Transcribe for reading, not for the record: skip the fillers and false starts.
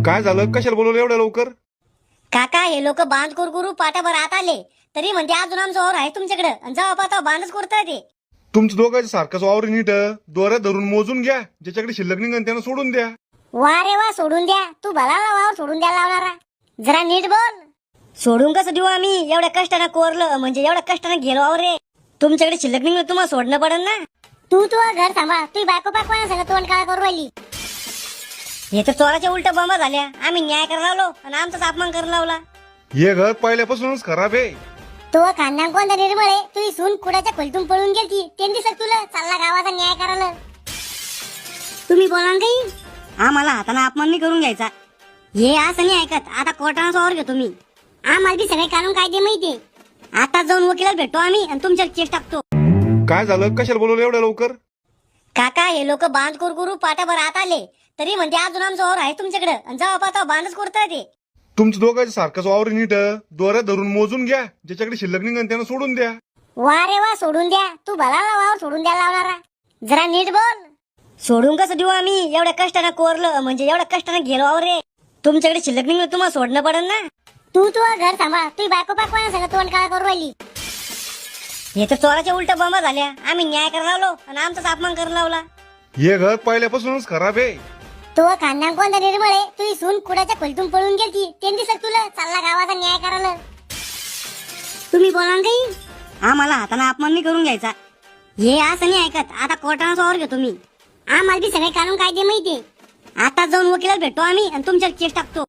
काय झालं? कशाला बोलवलं एवढ्या लवकर? काका हे लोक बांध करू पाटाभर आत आले तरी म्हणते अजून आमचा वावर आहे तुमच्याकडे आणि जेव्हा पाहता बांधच करताय ते. तुमचं दोघांचं सारखंच वावर नीट दोऱ्या धरून मोजून घ्या, ज्याच्याकडे शिल्लक निघन त्यानं सोडून द्या. वा रे वा सोडून द्या, तू भला वावर सोडून द्यायला लावणारा. जरा नीट बोल. सोडून कसं देऊ आम्ही? एवढ्या कष्टानं कोरलं म्हणजे एवढ्या कष्टानं गेलो वावर रे. तुमच्याकडे शिल्लक निघलं तुम्हाला सोडणं पडेल ना. तू घर सांभाळ, तू बायको पाकवाना सगळं तोंड काळा करू राहिली. हे तर चोराच्या उलट बंबा झाल्या. आम्ही न्याय करायला लावलो आणि आमचाच अपमान करायला लावला. हे घर पहिल्यापासूनच खराब आहे. तो खानदान कोणता निर्मळ आहे? तुझी सून कुडाच्या खोलीतून पळून गेली ते दिसत तुला? चालला गावाचा न्याय करायला. तुम्ही बोला काही आम्हाला हाताने अपमान नाही करून घ्यायचा. हे असं नाही ऐकत. आता कोर्टाचा वावर घेतो मी. आम्हाला बी सगळे कानून कायदे माहितीये. आता जाऊन वकिलाला भेटतो आम्ही आणि तुमच्यावर केस टाकतो. काय झालं? कशाला बोलवलं एवढ्या लवकर? काका हे लोक बांध करू पाटाभर आत आले तरी म्हणते अजून आमचा वावर आहे तुमच्याकडे आणि जेव्हा पाहता बांधच करताय ते. तुमचं दोघांचं सारखंच वावर नीट दोऱ्या धरून मोजून घ्या, ज्याच्याकडे शिल्लक निघन त्यानं सोडून द्या. वा रे वा सोडून द्या, तू भला वावर सोडून द्यायला लावणारा. जरा नीट बोल. सोडून कसं देऊ आम्ही? एवढ्या कष्टानं कोरलं म्हणजे एवढ्या कष्टानं गेलो वावर रे. तुमच्याकडे शिल्लक निघलं तुम्हाला सोडणं पडेल ना. तू घर सांभाळ, तू बायको पाकवाना सगळं तोंड काळा करू राहिली. हे तर चोराच्या उलट बंबा झाल्या. आम्ही न्याय करायला लावलो आणि आमचाच अपमान करायला लावला. हे घर पहिल्यापासूनच खराब आहे. तो खानदान कोणता निर्मळ आहे? तुझी सून कुडाच्या खोलीतून पळून गेली ते दिसत तुला? चालला गावाचा न्याय करायला. तुम्ही बोला काही आम्हाला हाताने अपमान नाही करून घ्यायचा. हे असं नाही ऐकत. आता कोर्टाचा वावर घेतो मी. आम्हाला बी सगळे कानून कायदे माहितीये. आता जाऊन वकिलाला भेटतो आम्ही आणि तुमच्यावर केस टाकतो.